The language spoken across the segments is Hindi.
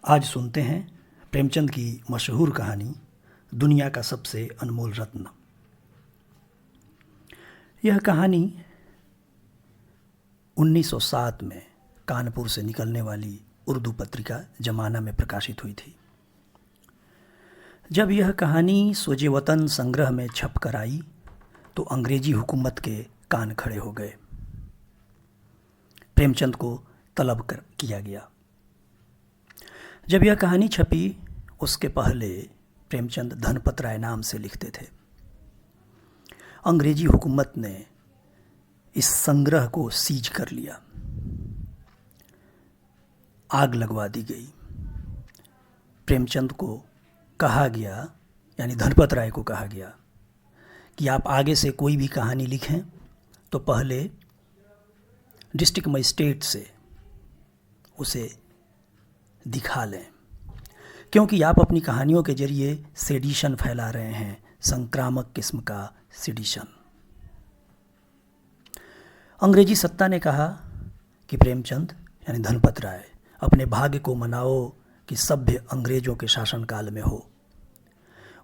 आज सुनते हैं प्रेमचंद की मशहूर कहानी दुनिया का सबसे अनमोल रत्न। यह कहानी 1907 में कानपुर से निकलने वाली उर्दू पत्रिका जमाना में प्रकाशित हुई थी। जब यह कहानी सोजे वतन संग्रह में छप कर आई तो अंग्रेजी हुकूमत के कान खड़े हो गए। प्रेमचंद को तलब किया गया। जब यह कहानी छपी उसके पहले प्रेमचंद धनपत राय नाम से लिखते थे। अंग्रेजी हुकूमत ने इस संग्रह को सीज कर लिया, आग लगवा दी गई। प्रेमचंद को कहा गया, यानी धनपत राय को कहा गया कि आप आगे से कोई भी कहानी लिखें तो पहले डिस्ट्रिक्ट मजिस्ट्रेट से उसे दिखा लें, क्योंकि आप अपनी कहानियों के जरिए सेडिशन फैला रहे हैं, संक्रामक किस्म का सेडिशन। अंग्रेजी सत्ता ने कहा कि प्रेमचंद यानी धनपत राय अपने भाग्य को मनाओ कि सभ्य अंग्रेजों के शासनकाल में हो।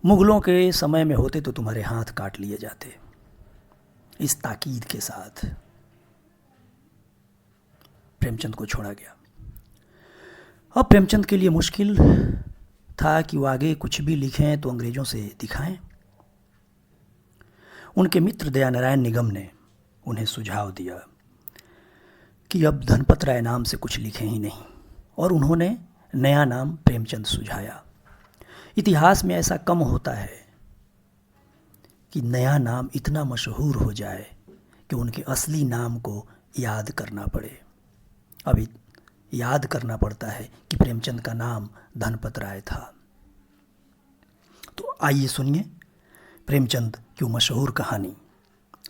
मुगलों के समय में होते तो तुम्हारे हाथ काट लिए जाते। इस ताकीद के साथ प्रेमचंद को छोड़ा गया। अब प्रेमचंद के लिए मुश्किल था कि वो आगे कुछ भी लिखें तो अंग्रेजों से दिखाएं। उनके मित्र दयानारायण निगम ने उन्हें सुझाव दिया कि अब धनपत राय नाम से कुछ लिखें ही नहीं, और उन्होंने नया नाम प्रेमचंद सुझाया। इतिहास में ऐसा कम होता है कि नया नाम इतना मशहूर हो जाए कि उनके असली नाम को याद करना पड़े। अभी याद करना पड़ता है कि प्रेमचंद का नाम धनपत राय था। तो आइए सुनिए प्रेमचंद की मशहूर कहानी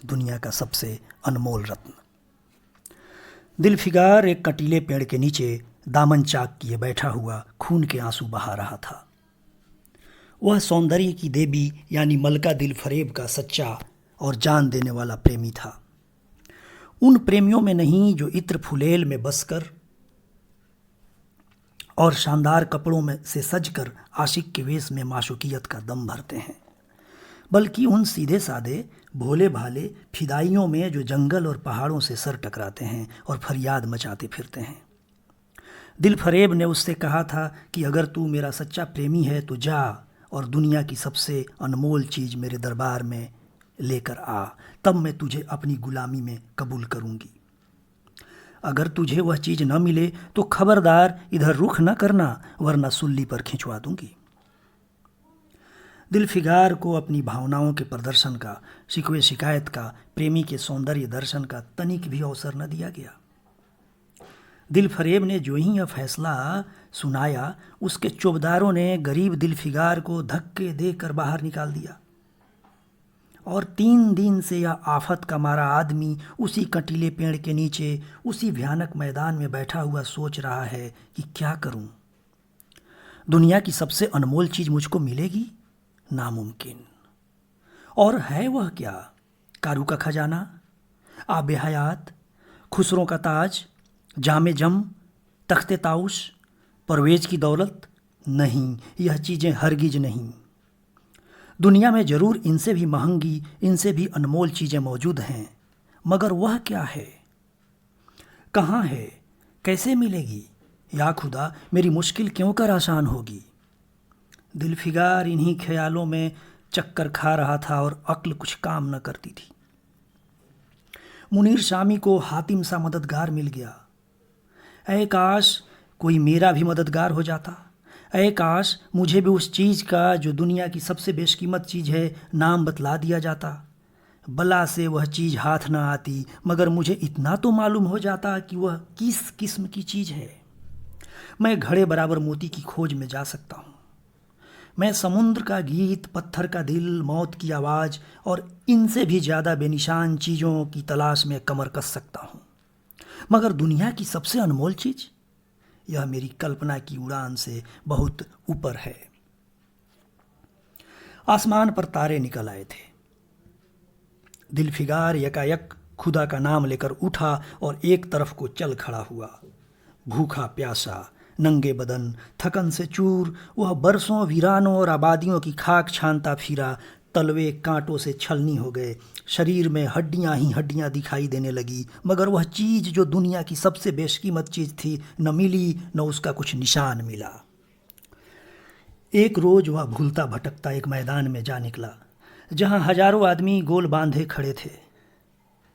दुनिया का सबसे अनमोल रत्न। दिलफिगार एक कटीले पेड़ के नीचे दामन चाक किए बैठा हुआ खून के आंसू बहा रहा था। वह सौंदर्य की देवी यानी मलका दिलफरेब का सच्चा और जान देने वाला प्रेमी था। उन प्रेमियों में नहीं जो इत्र फुलेल में बसकर और शानदार कपड़ों में से सजकर आशिक के वेश में माशूकियत का दम भरते हैं, बल्कि उन सीधे साधे भोले भाले फिदाइयों में जो जंगल और पहाड़ों से सर टकराते हैं और फरियाद मचाते फिरते हैं। दिलफरेब ने उससे कहा था कि अगर तू मेरा सच्चा प्रेमी है तो जा और दुनिया की सबसे अनमोल चीज़ मेरे दरबार में लेकर आ, तब मैं तुझे अपनी गुलामी में कबूल करूँगी। अगर तुझे वह चीज़ न मिले तो खबरदार इधर रुख न करना, वरना सुल्ली पर खिंचवा दूंगी। दिलफिगार को अपनी भावनाओं के प्रदर्शन का, शिकवे शिकायत का, प्रेमी के सौंदर्य दर्शन का तनिक भी अवसर न दिया गया। दिलफरेब ने जो ही यह फैसला सुनाया, उसके चौबदारों ने गरीब दिलफिगार को धक्के देकर बाहर निकाल दिया, और 3 दिन से यह आफत का मारा आदमी उसी कटीले पेड़ के नीचे उसी भयानक मैदान में बैठा हुआ सोच रहा है कि क्या करूं। दुनिया की सबसे अनमोल चीज़ मुझको मिलेगी? नामुमकिन। और है वह क्या? कारू का खजाना, आबे हयात, खुसरों का ताज, जामे जम, तख्ते ताउश, परवेज की दौलत? नहीं, यह चीज़ें हरगिज नहीं। दुनिया में ज़रूर इनसे भी महंगी, इनसे भी अनमोल चीज़ें मौजूद हैं, मगर वह क्या है, कहाँ है, कैसे मिलेगी? या खुदा, मेरी मुश्किल क्यों कर आसान होगी? दिलफिगार इन्हीं ख्यालों में चक्कर खा रहा था और अक्ल कुछ काम न करती थी। मुनीर शामी को हातिम सा मददगार मिल गया। ऐ काश कोई मेरा भी मददगार हो जाता। ऐ काश मुझे भी उस चीज़ का जो दुनिया की सबसे बेशकीमत चीज़ है नाम बतला दिया जाता। बला से वह चीज़ हाथ न आती, मगर मुझे इतना तो मालूम हो जाता कि वह किस किस्म की चीज़ है। मैं घड़े बराबर मोती की खोज में जा सकता हूँ। मैं समुद्र का गीत, पत्थर का दिल, मौत की आवाज़ और इनसे भी ज़्यादा बेनिशान चीज़ों की तलाश में कमर कस सकता हूँ, मगर दुनिया की सबसे अनमोल चीज़, यह मेरी कल्पना की उड़ान से बहुत ऊपर है। आसमान पर तारे निकल आए थे। दिलफिगार यकायक खुदा का नाम लेकर उठा और एक तरफ को चल खड़ा हुआ। भूखा प्यासा, नंगे बदन, थकन से चूर, वह बरसों वीरानों और आबादियों की खाक छानता फिरा। तलवे कांटों से छलनी हो गए, शरीर में हड्डियां ही हड्डियां दिखाई देने लगी, मगर वह चीज़ जो दुनिया की सबसे बेशकीमत चीज़ थी न मिली, न उसका कुछ निशान मिला। एक रोज़ वह भूलता भटकता एक मैदान में जा निकला, जहाँ हजारों आदमी गोल बांधे खड़े थे।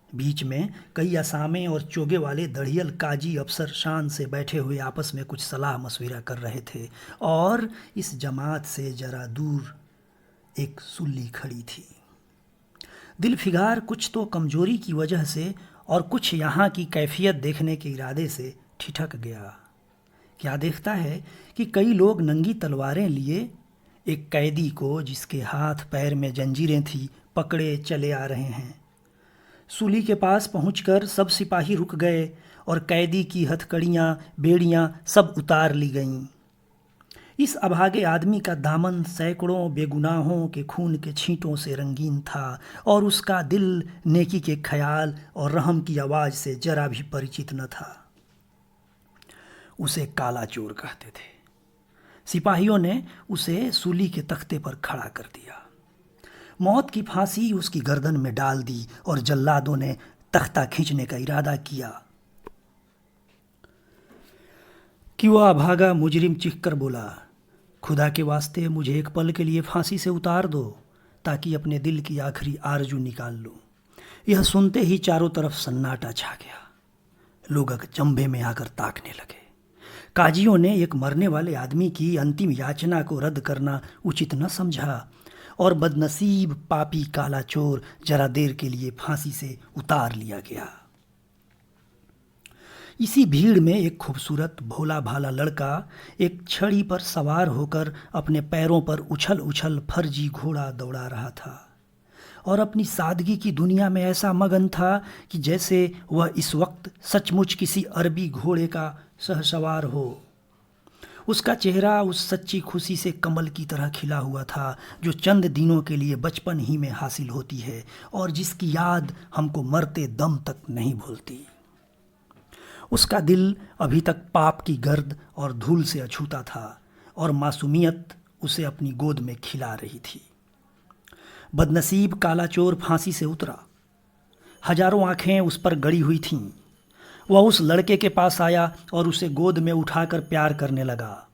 बीच में कई असामे और चोगे वाले दढ़ियल काजी अफसर शान से बैठे हुए आपस में कुछ सलाह मशविरा कर रहे थे, और इस जमात से जरा दूर एक सुल्ली खड़ी थी। दिलफिगार कुछ तो कमजोरी की वजह से और कुछ यहाँ की कैफियत देखने के इरादे से ठिठक गया। क्या देखता है कि कई लोग नंगी तलवारें लिए एक कैदी को, जिसके हाथ पैर में जंजीरें थी, पकड़े चले आ रहे हैं। सूली के पास पहुंचकर सब सिपाही रुक गए और कैदी की हथकड़ियाँ, बेड़ियाँ सब उतार ली गईं। इस अभागे आदमी का दामन सैकड़ों बेगुनाहों के खून के छींटों से रंगीन था, और उसका दिल नेकी के ख्याल और रहम की आवाज़ से जरा भी परिचित न था। उसे काला चोर कहते थे। सिपाहियों ने उसे सूली के तख्ते पर खड़ा कर दिया। मौत की फांसी उसकी गर्दन में डाल दी और जल्लादों ने तख्ता खींचने का इरादा किया कि वह अभागा मुजरिम चीखकर बोला, खुदा के वास्ते मुझे एक पल के लिए फांसी से उतार दो, ताकि अपने दिल की आखिरी आरजू निकाल लूं। यह सुनते ही चारों तरफ सन्नाटा छा गया। लोग अचंभे में आकर ताकने लगे। काजियों ने एक मरने वाले आदमी की अंतिम याचना को रद्द करना उचित न समझा, और बदनसीब पापी काला चोर जरा देर के लिए फांसी से उतार लिया गया। इसी भीड़ में एक खूबसूरत भोला भाला लड़का एक छड़ी पर सवार होकर अपने पैरों पर उछल उछल फर्जी घोड़ा दौड़ा रहा था, और अपनी सादगी की दुनिया में ऐसा मगन था कि जैसे वह इस वक्त सचमुच किसी अरबी घोड़े का सहसवार हो। उसका चेहरा उस सच्ची खुशी से कमल की तरह खिला हुआ था जो चंद दिनों के लिए बचपन ही में हासिल होती है, और जिसकी याद हमको मरते दम तक नहीं भूलती। उसका दिल अभी तक पाप की गर्द और धूल से अछूता था, और मासूमियत उसे अपनी गोद में खिला रही थी। बदनसीब काला चोर फांसी से उतरा। हजारों आंखें उस पर गड़ी हुई थीं। वह उस लड़के के पास आया और उसे गोद में उठाकर प्यार करने लगा।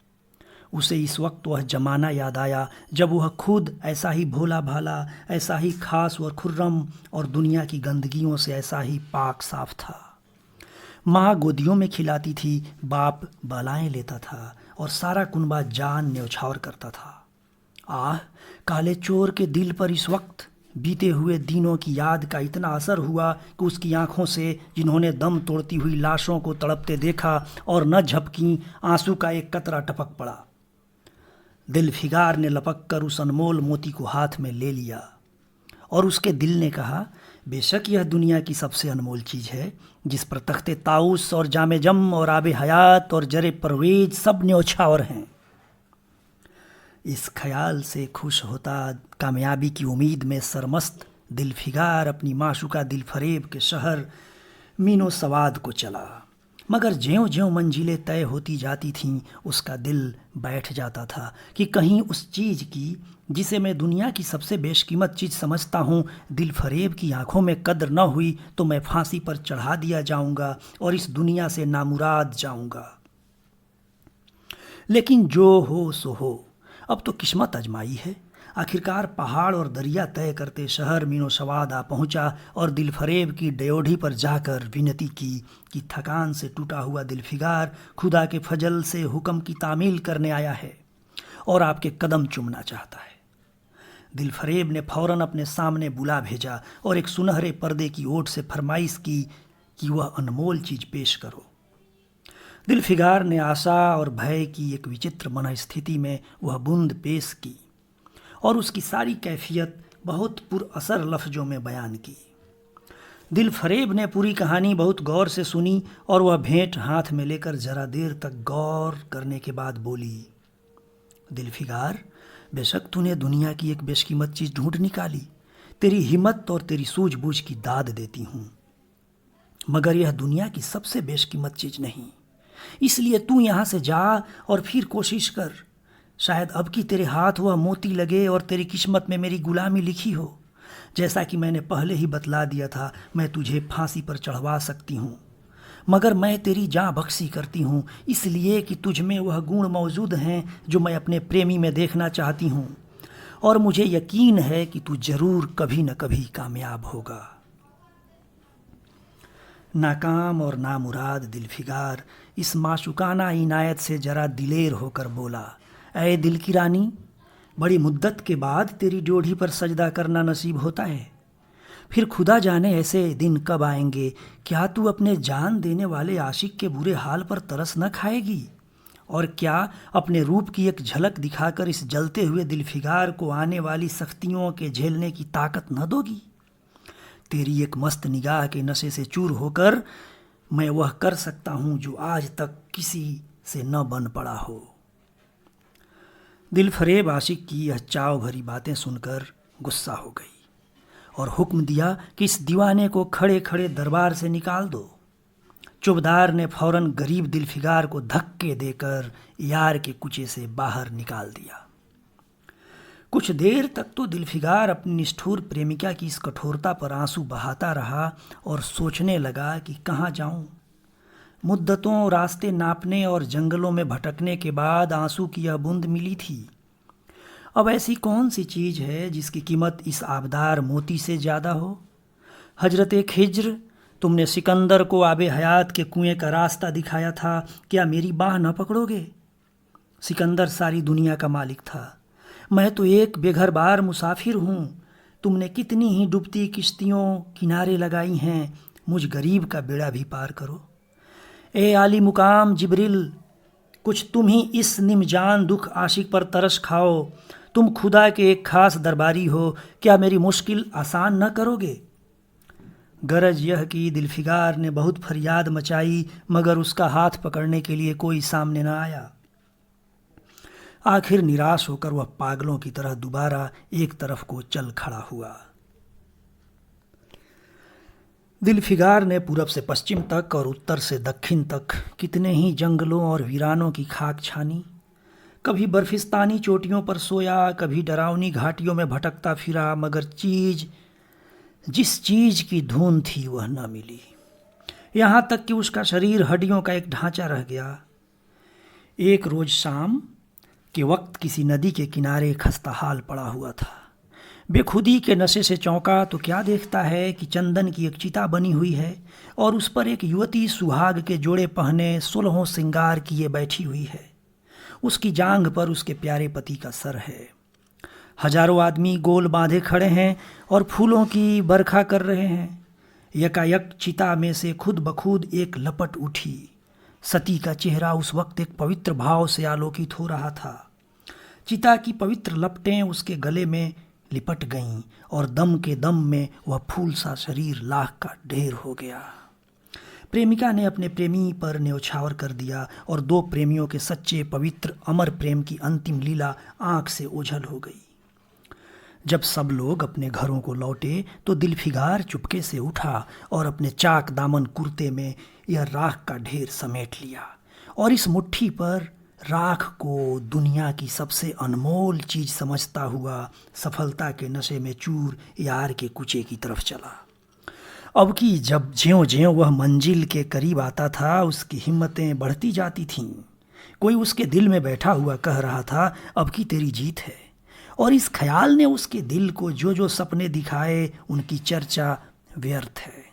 उसे इस वक्त वह जमाना याद आया जब वह खुद ऐसा ही भोला भाला, ऐसा ही खास और खुर्रम, और दुनिया की गंदगियों से ऐसा ही पाक साफ था। माँ गोदियों में खिलाती थी, बाप बालाएं लेता था, और सारा कुनबा जान न्यौछावर करता था। आह, काले चोर के दिल पर इस वक्त बीते हुए दिनों की याद का इतना असर हुआ कि उसकी आंखों से, जिन्होंने दम तोड़ती हुई लाशों को तड़पते देखा और न झपकी, आंसू का एक कतरा टपक पड़ा। दिलफिगार ने लपक कर उस अनमोल मोती को हाथ में ले लिया, और उसके दिल ने कहा, बेशक यह दुनिया की सबसे अनमोल चीज़ है, जिस पर तख्ते ताउस और जामे जम और आबे हयात और जरे परवेज सब न्यौछावर हैं। इस ख्याल से खुश होता, कामयाबी की उम्मीद में सरमस्त, दिलफिगार अपनी माशूका दिलफरेब के शहर मीनो सवाद को चला। मगर ज्यों ज्यों मंजिलें तय होती जाती थीं, उसका दिल बैठ जाता था कि कहीं उस चीज़ की, जिसे मैं दुनिया की सबसे बेशकीमत चीज़ समझता हूँ, दिलफरेब की आंखों में कद्र न हुई तो मैं फांसी पर चढ़ा दिया जाऊँगा और इस दुनिया से नामुराद जाऊँगा। लेकिन जो हो सो हो, अब तो किस्मत आजमाई है। आखिरकार पहाड़ और दरिया तय करते शहर मीनो सवाद आ पहुंचा, और दिलफरेब की ड्योढ़ी पर जाकर विनती की कि थकान से टूटा हुआ दिलफिगार खुदा के फजल से हुक्म की तामील करने आया है और आपके कदम चूमना चाहता है। दिलफरेब ने फौरन अपने सामने बुला भेजा और एक सुनहरे पर्दे की ओट से फरमाइश की कि वह अनमोल चीज़ पेश करो। दिलफिगार ने आशा और भय की एक विचित्र मनस्थिति में वह बूंद पेश की, और उसकी सारी कैफियत बहुत पुरअसर लफ्ज़ों में बयान की। दिलफरेब ने पूरी कहानी बहुत गौर से सुनी, और वह भेंट हाथ में लेकर जरा देर तक गौर करने के बाद बोली, दिलफिगार, बेशक तूने दुनिया की एक बेशकीमत चीज़ ढूंढ निकाली। तेरी हिम्मत और तेरी सूझबूझ की दाद देती हूँ, मगर यह दुनिया की सबसे बेशकीमत चीज़ नहीं। इसलिए तू यहाँ से जा और फिर कोशिश कर। शायद अब की तेरे हाथ वह मोती लगे और तेरी किस्मत में मेरी गुलामी लिखी हो। जैसा कि मैंने पहले ही बतला दिया था, मैं तुझे फांसी पर चढ़वा सकती हूँ, मगर मैं तेरी जाँ बख्शी करती हूँ इसलिए कि तुझ में वह गुण मौजूद हैं जो मैं अपने प्रेमी में देखना चाहती हूँ, और मुझे यकीन है कि तू जरूर कभी न कभी कामयाब होगा। नाकाम और नामुराद दिलफिगार इस माशुकाना इनायत से जरा दिलेर होकर बोला, ऐ दिल की रानी, बड़ी मुद्दत के बाद तेरी ड्योढ़ी पर सजदा करना नसीब होता है। फिर खुदा जाने ऐसे दिन कब आएंगे, क्या तू अपने जान देने वाले आशिक के बुरे हाल पर तरस न खाएगी? और क्या अपने रूप की एक झलक दिखाकर इस जलते हुए दिलफिगार को आने वाली सख्तियों के झेलने की ताकत न दोगी? तेरी एक मस्त निगाह के नशे से चूर होकर मैं वह कर सकता हूँ जो आज तक किसी से न बन पड़ा हो। दिलफरेब आशिक की यह चाव भरी बातें सुनकर गुस्सा हो गई और हुक्म दिया कि इस दीवाने को खड़े खड़े दरबार से निकाल दो। चौबदार ने फौरन गरीब दिलफिगार को धक्के देकर यार के कुचे से बाहर निकाल दिया। कुछ देर तक तो दिलफिगार अपनी निष्ठुर प्रेमिका की इस कठोरता पर आंसू बहाता रहा और सोचने लगा कि कहाँ जाऊं। मुद्दतों रास्ते नापने और जंगलों में भटकने के बाद आंसू की यह बूंद मिली थी। अब ऐसी कौन सी चीज़ है जिसकी कीमत इस आबदार मोती से ज़्यादा हो? हजरत खिज्र, तुमने सिकंदर को आबे हयात के कुएं का रास्ता दिखाया था, क्या मेरी बाह न पकड़ोगे? सिकंदर सारी दुनिया का मालिक था, मैं तो एक बेघरबार मुसाफिर हूँ। तुमने कितनी ही डूबती किश्तियों किनारे लगाई हैं, मुझ गरीब का बेड़ा भी पार करो। ए आली मुकाम जिब्रिल, कुछ तुम ही इस निमजान दुख आशिक पर तरस खाओ। तुम खुदा के एक खास दरबारी हो, क्या मेरी मुश्किल आसान न करोगे? गरज यह कि दिलफिगार ने बहुत फरियाद मचाई, मगर उसका हाथ पकड़ने के लिए कोई सामने न आया। आखिर निराश होकर वह पागलों की तरह दोबारा एक तरफ को चल खड़ा हुआ। दिलफिगार ने पूरब से पश्चिम तक और उत्तर से दक्षिण तक कितने ही जंगलों और वीरानों की खाक छानी। कभी बर्फिस्तानी चोटियों पर सोया, कभी डरावनी घाटियों में भटकता फिरा, मगर जिस चीज की धुन थी वह न मिली। यहाँ तक कि उसका शरीर हड्डियों का एक ढांचा रह गया। एक रोज शाम के वक्त किसी नदी के किनारे खस्ताहाल पड़ा हुआ था। बेखुदी के नशे से चौंका तो क्या देखता है कि चंदन की एक चिता बनी हुई है और उस पर एक युवती सुहाग के जोड़े पहने 16 श्रृंगार किए बैठी हुई है। उसकी जांघ पर उसके प्यारे पति का सर है। हजारों आदमी गोल बांधे खड़े हैं और फूलों की बरखा कर रहे हैं। यकायक चिता में से खुद बखुद एक लपट उठी। सती का चेहरा उस वक्त एक पवित्र भाव से आलोकित हो रहा था। चिता की पवित्र लपटें उसके गले में लिपट गईं और दम के दम में वह फूल सा शरीर लाख का ढेर हो गया। प्रेमिका ने अपने प्रेमी पर न्यौछावर कर दिया और दो प्रेमियों के सच्चे पवित्र अमर प्रेम की अंतिम लीला आंख से ओझल हो गई। जब सब लोग अपने घरों को लौटे तो दिलफिगार चुपके से उठा और अपने चाक दामन कुर्ते में यह राख का ढेर समेट लिया और इस मुट्ठी पर राख को दुनिया की सबसे अनमोल चीज समझता हुआ सफलता के नशे में चूर यार के कुचे की तरफ चला। अब की जब ज्यों-ज्यों वह मंजिल के करीब आता था, उसकी हिम्मतें बढ़ती जाती थीं। कोई उसके दिल में बैठा हुआ कह रहा था, अब की तेरी जीत है। और इस ख्याल ने उसके दिल को जो जो सपने दिखाए, उनकी चर्चा व्यर्थ है।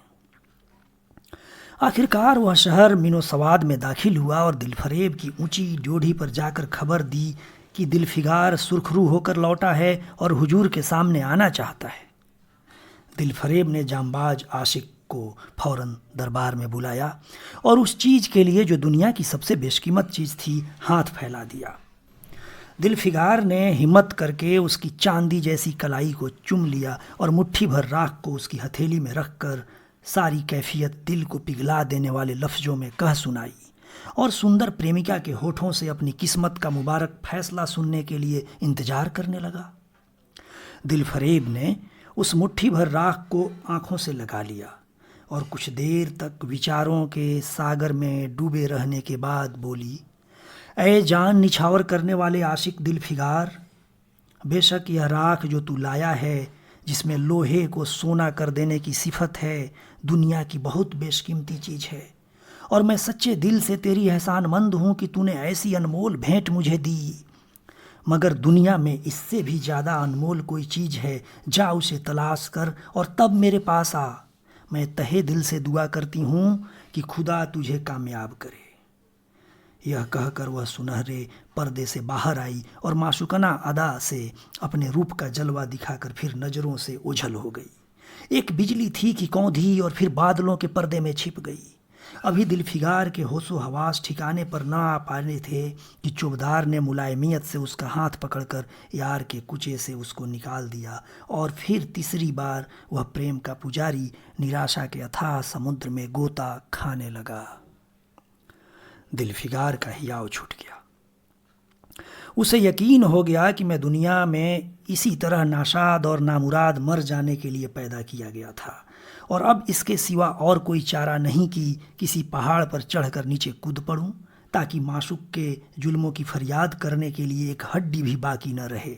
आखिरकार वह शहर मिनो सवाद में दाखिल हुआ और दिलफरेब की ऊंची ड्योढ़ी पर जाकर खबर दी कि दिलफिगार सुरखरू होकर लौटा है और हुजूर के सामने आना चाहता है। दिलफरेब ने जांबाज आशिक को फौरन दरबार में बुलाया और उस चीज़ के लिए जो दुनिया की सबसे बेशकीमत चीज़ थी, हाथ फैला दिया। दिलफिगार ने हिम्मत करके उसकी चांदी जैसी कलाई को चूम लिया और मुट्ठी भर राख को उसकी हथेली में रखकर सारी कैफियत दिल को पिघला देने वाले लफ्ज़ों में कह सुनाई और सुंदर प्रेमिका के होठों से अपनी किस्मत का मुबारक फैसला सुनने के लिए इंतजार करने लगा। दिलफरेब ने उस मुट्ठी भर राख को आंखों से लगा लिया और कुछ देर तक विचारों के सागर में डूबे रहने के बाद बोली, ऐ जान निछावर करने वाले आशिक दिल फिगार, बेशक यह राख जो तू लाया है, जिसमें लोहे को सोना कर देने की सिफत है, दुनिया की बहुत बेशकीमती चीज़ है, और मैं सच्चे दिल से तेरी एहसानमंद हूँ कि तूने ऐसी अनमोल भेंट मुझे दी। मगर दुनिया में इससे भी ज़्यादा अनमोल कोई चीज़ है, जा उसे तलाश कर और तब मेरे पास आ। मैं तहे दिल से दुआ करती हूँ कि खुदा तुझे कामयाब करे। यह कहकर वह सुनहरे पर्दे से बाहर आई और माशुकना अदा से अपने रूप का जलवा दिखाकर फिर नज़रों से ओझल हो गई। एक बिजली थी कि कौंधी और फिर बादलों के पर्दे में छिप गई। अभी दिलफिगार के होशो हवास ठिकाने पर न आ पाने थे कि चौबदार ने मुलायमियत से उसका हाथ पकड़कर यार के कुचे से उसको निकाल दिया, और फिर तीसरी बार वह प्रेम का पुजारी निराशा के अथाह समुद्र में गोता खाने लगा। दिलफिगार का हियाव छूट गया। उसे यकीन हो गया कि मैं दुनिया में इसी तरह नाशाद और नामुराद मर जाने के लिए पैदा किया गया था, और अब इसके सिवा और कोई चारा नहीं कि किसी पहाड़ पर चढ़कर नीचे कूद पड़ूं, ताकि माशूक के जुल्मों की फरियाद करने के लिए एक हड्डी भी बाकी न रहे।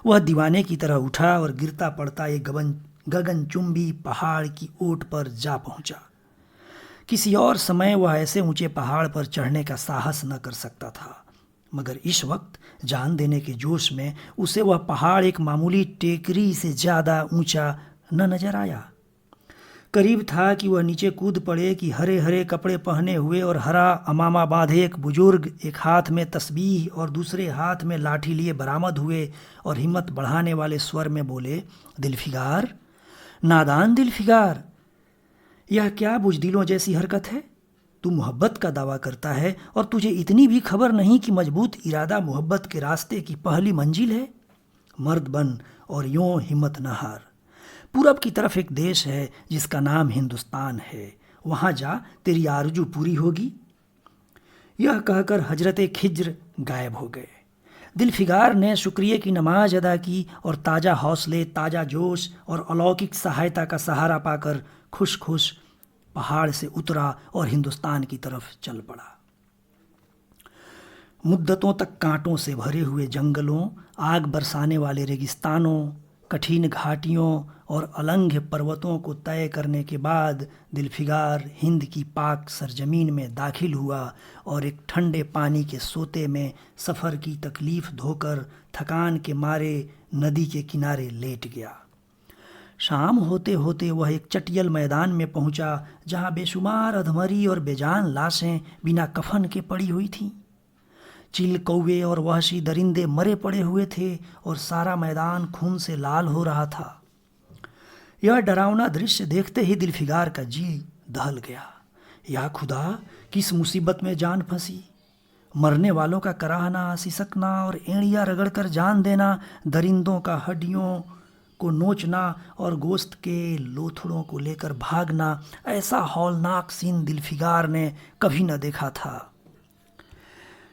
वह दीवाने की तरह उठा और गिरता पड़ता एक गगनचुंबी पहाड़ की ओट पर जा पहुंचा। किसी और समय वह ऐसे ऊंचे पहाड़ पर चढ़ने का साहस न कर सकता था, मगर इस वक्त जान देने के जोश में उसे वह पहाड़ एक मामूली टेकरी से ज़्यादा ऊंचा न नजर आया। करीब था कि वह नीचे कूद पड़े कि हरे हरे कपड़े पहने हुए और हरा अमामा बांधे एक बुजुर्ग एक हाथ में तस्बीह और दूसरे हाथ में लाठी लिए बरामद हुए और हिम्मत बढ़ाने वाले स्वर में बोले, दिलफिगार, नादान दिलफिगार, यह क्या बुजदिलों जैसी हरकत है? तू मोहब्बत का दावा करता है और तुझे इतनी भी खबर नहीं कि मजबूत इरादा मोहब्बत के रास्ते की पहली मंजिल है। मर्द बन और यूं हिम्मत न हार। पूरब की तरफ एक देश है जिसका नाम हिंदुस्तान है, वहाँ जा, तेरी आरजू पूरी होगी। यह कहकर हजरत खिज्र गायब हो गए। दिलफिगार ने शुक्रिया की नमाज अदा की और ताज़ा हौसले, ताज़ा जोश और अलौकिक सहायता का सहारा पाकर खुश खुश पहाड़ से उतरा और हिंदुस्तान की तरफ चल पड़ा। मुद्दतों तक कांटों से भरे हुए जंगलों, आग बरसाने वाले रेगिस्तानों, कठिन घाटियों और अलंघ्य पर्वतों को तय करने के बाद दिलफिगार हिंद की पाक सरजमीन में दाखिल हुआ और एक ठंडे पानी के सोते में सफ़र की तकलीफ़ धोकर थकान के मारे नदी के किनारे लेट गया। शाम होते होते वह एक चटियल मैदान में पहुंचा, जहां बेशुमार अधमरी और बेजान लाशें बिना कफन के पड़ी हुई थीं। चिल, कौवे और वहशी दरिंदे मरे पड़े हुए थे और सारा मैदान खून से लाल हो रहा था। यह डरावना दृश्य देखते ही दिलफिगार का जी दहल गया। या खुदा, किस मुसीबत में जान फंसी। मरने वालों का कराहना, सिसकना और एड़िया रगड़कर जान देना, दरिंदों का हड्डियों को नोचना और गोश्त के लोथड़ों को लेकर भागना, ऐसा हौलनाक सीन दिलफिगार ने कभी न देखा था।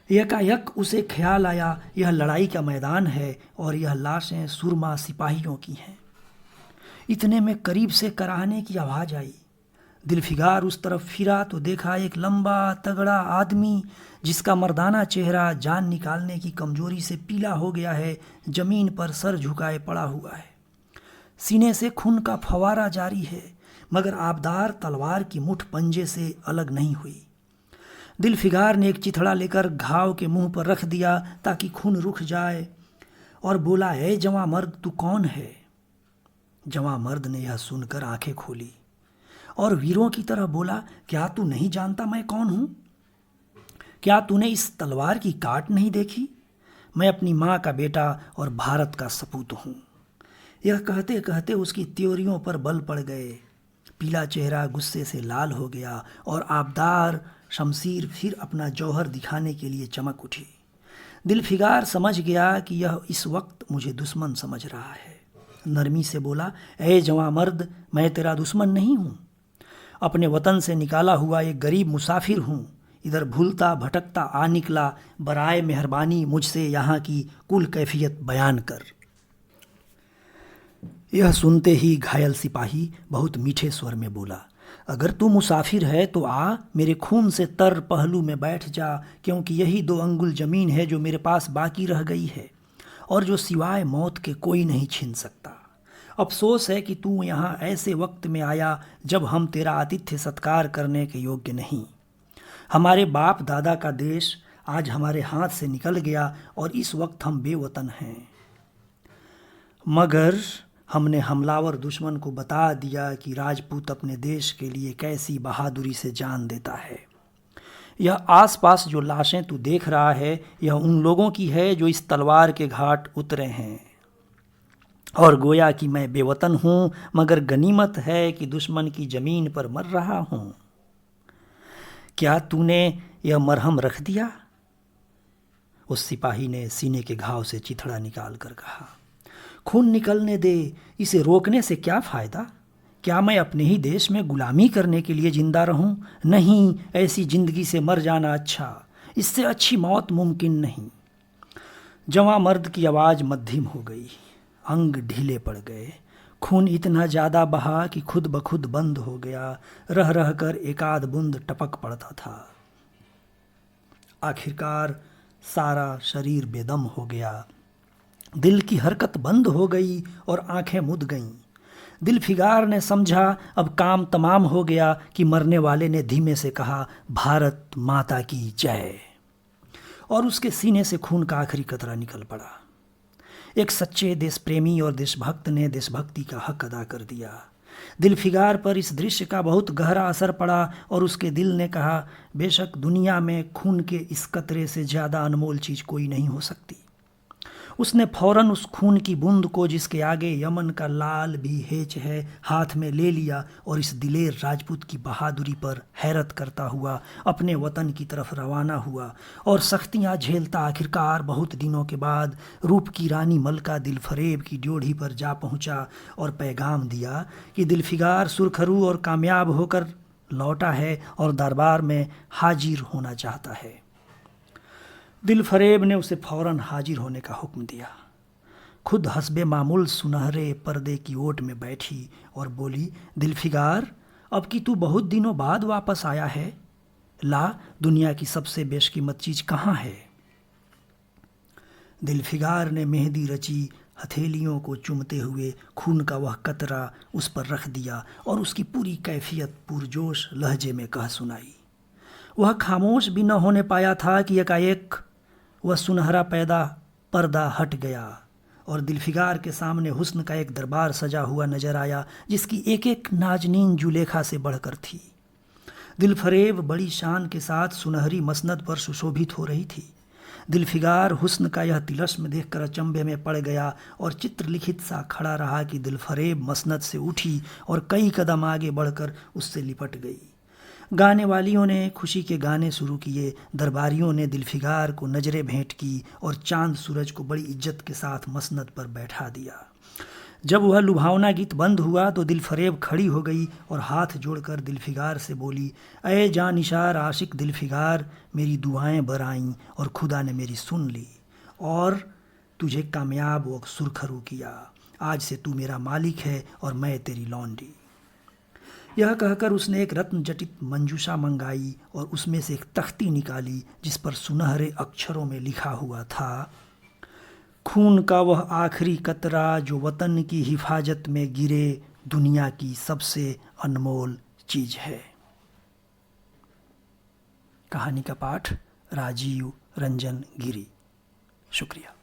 यकायक उसे ख्याल आया, यह लड़ाई का मैदान है और यह लाशें सुरमा सिपाहियों की हैं। इतने में करीब से कराहने की आवाज़ आई। दिलफिगार उस तरफ फिरा तो देखा एक लंबा तगड़ा आदमी, जिसका मर्दाना चेहरा जान निकालने की कमजोरी से पीला हो गया है, जमीन पर सर झुकाए पड़ा हुआ है। सीने से खून का फवारा जारी है, मगर आबदार तलवार की मुठ पंजे से अलग नहीं हुई। दिलफिगार ने एक चिथड़ा लेकर घाव के मुंह पर रख दिया ताकि खून रुक जाए और बोला, है जवां मर्द, तू कौन है? जवां मर्द ने यह सुनकर आंखें खोली और वीरों की तरह बोला, क्या तू नहीं जानता मैं कौन हूं? क्या तूने इस तलवार की काट नहीं देखी? मैं अपनी माँ का बेटा और भारत का सपूत हूँ। यह कहते कहते उसकी त्योरियों पर बल पड़ गए। पीला चेहरा गुस्से से लाल हो गया और आबदार शमशीर फिर अपना जौहर दिखाने के लिए चमक उठी। दिलफिगार समझ गया कि यह इस वक्त मुझे दुश्मन समझ रहा है। नरमी से बोला, ऐ जवां मर्द, मैं तेरा दुश्मन नहीं हूँ। अपने वतन से निकाला हुआ एक गरीब मुसाफिर हूँ। इधर भूलता भटकता आ निकला, बराए मेहरबानी मुझसे यहाँ की कुल कैफियत बयान कर। यह सुनते ही घायल सिपाही बहुत मीठे स्वर में बोला, अगर तू मुसाफिर है तो आ, मेरे खून से तर पहलू में बैठ जा, क्योंकि यही 2 अंगुल ज़मीन है जो मेरे पास बाकी रह गई है और जो सिवाय मौत के कोई नहीं छीन सकता। अफसोस है कि तू यहाँ ऐसे वक्त में आया जब हम तेरा आतिथ्य सत्कार करने के योग्य नहीं। हमारे बाप दादा का देश आज हमारे हाथ से निकल गया और इस वक्त हम बेवतन हैं। मगर हमने हमलावर दुश्मन को बता दिया कि राजपूत अपने देश के लिए कैसी बहादुरी से जान देता है। यह आसपास जो लाशें तू देख रहा है, यह उन लोगों की है जो इस तलवार के घाट उतरे हैं। और गोया कि मैं बेवतन हूँ, मगर गनीमत है कि दुश्मन की ज़मीन पर मर रहा हूँ। क्या तूने यह मरहम रख दिया? उस सिपाही ने सीने के घाव से चिथड़ा निकाल कर कहा, खून निकलने दे, इसे रोकने से क्या फ़ायदा? क्या मैं अपने ही देश में गुलामी करने के लिए जिंदा रहूं? नहीं, ऐसी जिंदगी से मर जाना अच्छा, इससे अच्छी मौत मुमकिन नहीं। जवां मर्द की आवाज़ मध्यम हो गई, अंग ढीले पड़ गए, खून इतना ज़्यादा बहा कि खुद ब खुद बंद हो गया, रह रह कर एकाध बूंद टपक पड़ता था। आखिरकार सारा शरीर बेदम हो गया, दिल की हरकत बंद हो गई और आंखें मुद गईं। दिलफिगार ने समझा अब काम तमाम हो गया कि मरने वाले ने धीमे से कहा, भारत माता की जय, और उसके सीने से खून का आखिरी कतरा निकल पड़ा। एक सच्चे देश प्रेमी और देशभक्त ने देशभक्ति का हक अदा कर दिया। दिलफिगार पर इस दृश्य का बहुत गहरा असर पड़ा और उसके दिल ने कहा, बेशक दुनिया में खून के इस कतरे से ज़्यादा अनमोल चीज़ कोई नहीं हो सकती। उसने फौरन उस खून की बूंद को, जिसके आगे यमन का लाल भी हेच है, हाथ में ले लिया और इस दिलेर राजपूत की बहादुरी पर हैरत करता हुआ अपने वतन की तरफ रवाना हुआ और सख्तियां झेलता आखिरकार बहुत दिनों के बाद रूप की रानी मलका दिलफरेब की ड्योढ़ी पर जा पहुंचा और पैगाम दिया कि दिलफिगार सुरखरू और कामयाब होकर लौटा है और दरबार में हाजिर होना चाहता है। दिलफरेब ने उसे फौरन हाजिर होने का हुक्म दिया। खुद हस्बे मामूल सुनहरे पर्दे की ओट में बैठी और बोली, दिलफिगार, अब कि तू बहुत दिनों बाद वापस आया है, ला दुनिया की सबसे बेशकीमत चीज़ कहाँ है? दिलफिगार ने मेहंदी रची हथेलियों को चूमते हुए खून का वह कतरा उस पर रख दिया और उसकी पूरी कैफियत पुरजोश लहजे में कह सुनाई। वह खामोश भी न होने पाया था कि एकाएक वह सुनहरा पर्दा हट गया और दिलफिगार के सामने हुस्न का एक दरबार सजा हुआ नजर आया, जिसकी एक एक नाजनीन जुलेखा से बढ़कर थी। दिलफरेब बड़ी शान के साथ सुनहरी मसनद पर सुशोभित हो रही थी। दिलफिगार हुस्न का यह तिलस्म देखकर अचंभे में पड़ गया और चित्रलिखित सा खड़ा रहा कि दिलफरेब मसनद से उठी और कई कदम आगे बढ़कर उससे लिपट गई। गाने वालियों ने खुशी के गाने शुरू किए, दरबारियों ने दिलफिगार को नजरें भेंट की और चांद सूरज को बड़ी इज्जत के साथ मसनद पर बैठा दिया। जब वह लुभावना गीत बंद हुआ तो दिलफरेब खड़ी हो गई और हाथ जोड़कर दिलफिगार से बोली, अय जानिशार आशिक दिलफिगार, मेरी दुआएं बर आईं और खुदा ने मेरी सुन ली और तुझे कामयाब व सुरखरू किया। आज से तू मेरा मालिक है और मैं तेरी लौंडी। यह कहकर उसने एक रत्न जटित मंजूषा मंगाई और उसमें से एक तख्ती निकाली जिस पर सुनहरे अक्षरों में लिखा हुआ था, खून का वह आखिरी कतरा जो वतन की हिफाजत में गिरे, दुनिया की सबसे अनमोल चीज है। कहानी का पाठ राजीव रंजन गिरी। शुक्रिया।